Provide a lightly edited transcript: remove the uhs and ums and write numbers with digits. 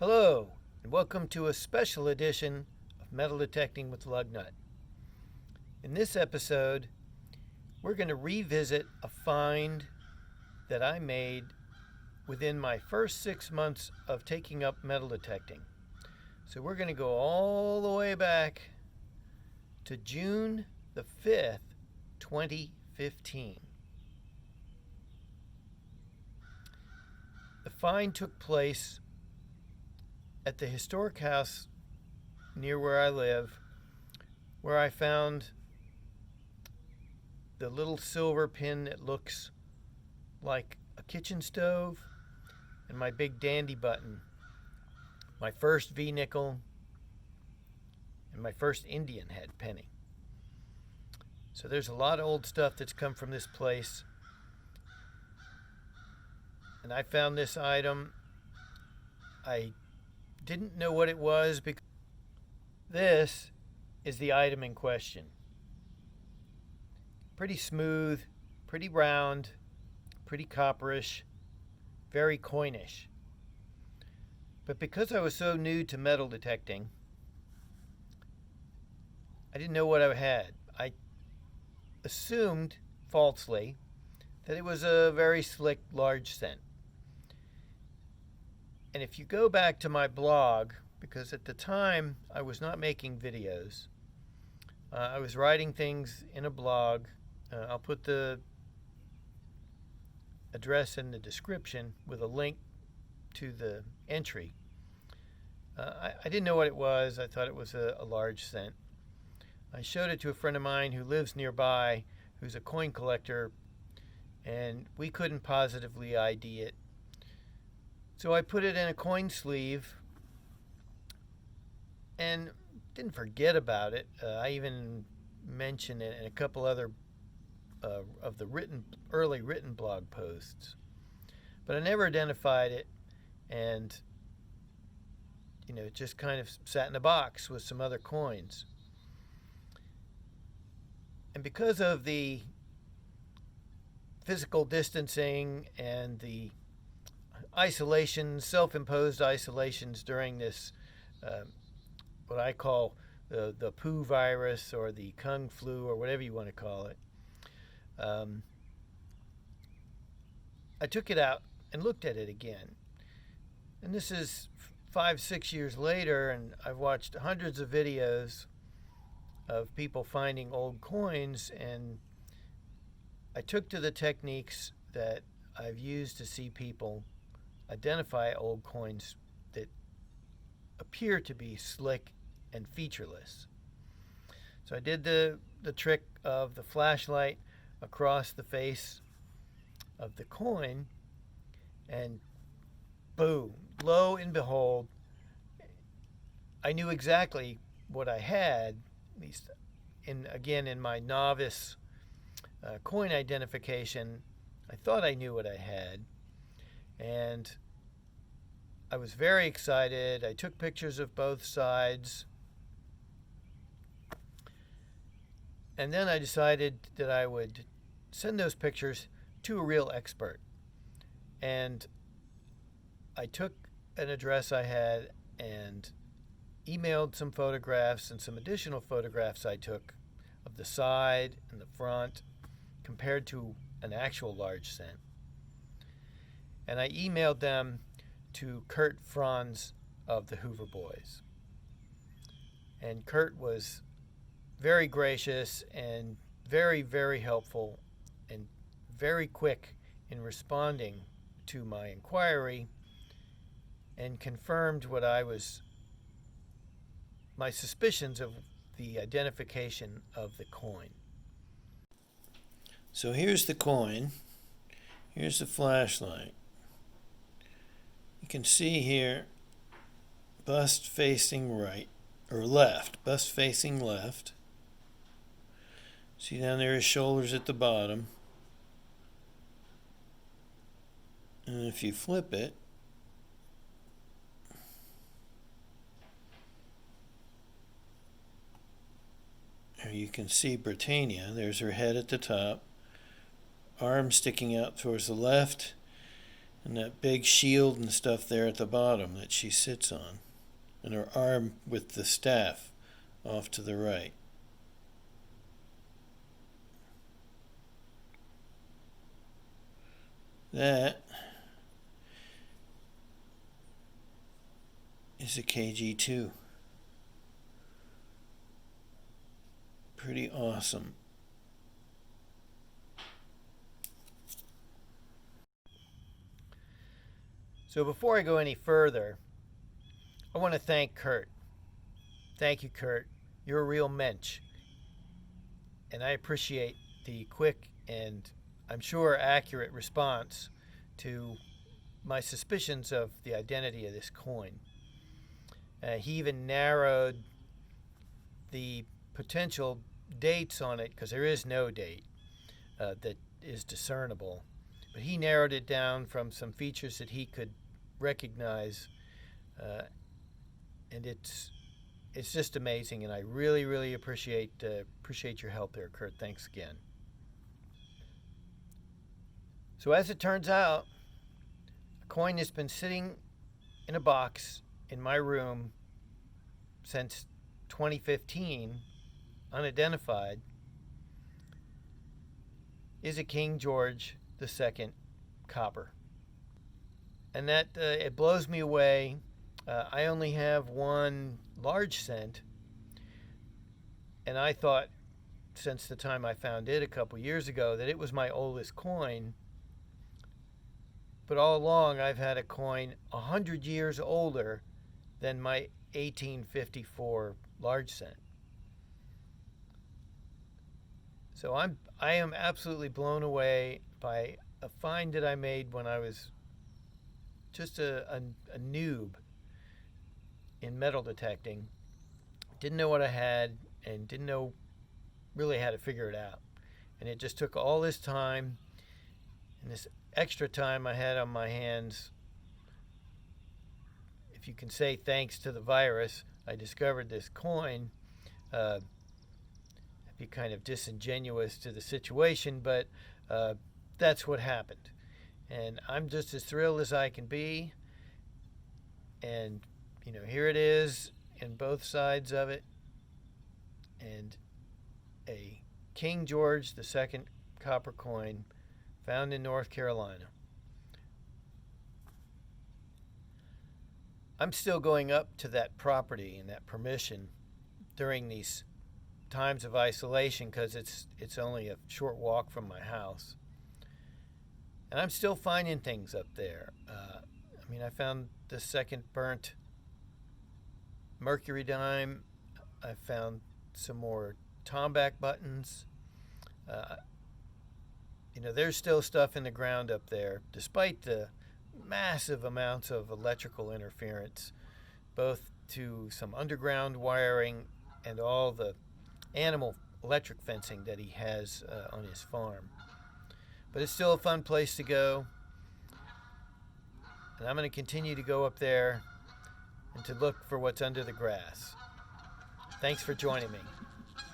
Hello, and welcome to a special edition of Metal Detecting with Lugnut. In this episode, we're going to revisit a find that I made within my first 6 months of taking up metal detecting. So we're going to go all the way back to June the 5th, 2015. The find took place at the historic house near where I live, where I found the little silver pin that looks like a kitchen stove and my big dandy button, my first V-nickel, and my first Indian head penny. So there's a lot of old stuff that's come from this place, and I found this item. I didn't know what it was because this is the item in question. Pretty smooth, pretty round, pretty copperish, very coinish. But because I was so new to metal detecting, I didn't know what I had. I assumed falsely that it was a very slick, large cent. And if you go back to my blog, because at the time I was not making videos, I was writing things in a blog. I'll put the address in the description with a link to the entry. I didn't know what it was. I thought it was a large cent. I showed it to a friend of mine who lives nearby, who's a coin collector, and we couldn't positively ID it. So I put it in a coin sleeve and didn't forget about it. I even mentioned it in a couple other of the early written blog posts. But I never identified it, and it just kind of sat in a box with some other coins. And because of the physical distancing and the isolations, self-imposed isolations during this, what I call the poo virus or the kung flu or whatever you want to call it, I took it out and looked at it again. And this is 5-6 years later, and I've watched hundreds of videos of people finding old coins, and I took to the techniques that I've used to see people identify old coins that appear to be slick and featureless. So I did the trick of the flashlight across the face of the coin, and boom, lo and behold, I knew exactly what I had, at least in my novice coin identification. I thought I knew what I had, and I was very excited. I took pictures of both sides, and then I decided that I would send those pictures to a real expert. And I took an address I had and emailed some photographs and some additional photographs I took of the side and the front compared to an actual large cent. And I emailed them to Kurt Franz of the Hoover Boys. And Kurt was very gracious and very, very helpful and very quick in responding to my inquiry, and confirmed my suspicions of the identification of the coin. So here's the coin. Here's the flashlight. You can see here, bust facing right, or left, bust facing left. See down there his shoulders at the bottom. And if you flip it, here you can see Britannia. There's her head at the top, arm sticking out towards the left, And that big shield and stuff there at the bottom that she sits on. And her arm with the staff off to the right. That is a KG2. Pretty awesome. So before I go any further, I want to thank Kurt. Thank you, Kurt. You're a real mensch. And I appreciate the quick and, I'm sure, accurate response to my suspicions of the identity of this coin. He even narrowed the potential dates on it, because there is no date that is discernible. But he narrowed it down from some features that he could recognize, and it's just amazing. And I really, really appreciate your help there, Kurt. Thanks again. So as it turns out, a coin has been sitting in a box in my room since 2015, unidentified, is a King George II copper. And that it blows me away. I only have one large cent, and I thought since the time I found it a couple years ago that it was my oldest coin. But all along I've had a coin 100 years older than my 1854 large cent. So I am absolutely blown away by a find that I made when I was just a noob in metal detecting. Didn't know what I had and didn't know really how to figure it out. And it just took all this time and this extra time I had on my hands. If you can say thanks to the virus, I discovered this coin. It'd be kind of disingenuous to the situation, but that's what happened. And I'm just as thrilled as I can be. And, here it is in both sides of it. And a King George II copper coin found in North Carolina. I'm still going up to that property and that permission during these times of isolation because it's only a short walk from my house. And I'm still finding things up there. I found the second burnt mercury dime. I found some more Tomback buttons. There's still stuff in the ground up there, despite the massive amounts of electrical interference, both to some underground wiring and all the animal electric fencing that he has on his farm. But it's still a fun place to go. And I'm going to continue to go up there and to look for what's under the grass. Thanks for joining me.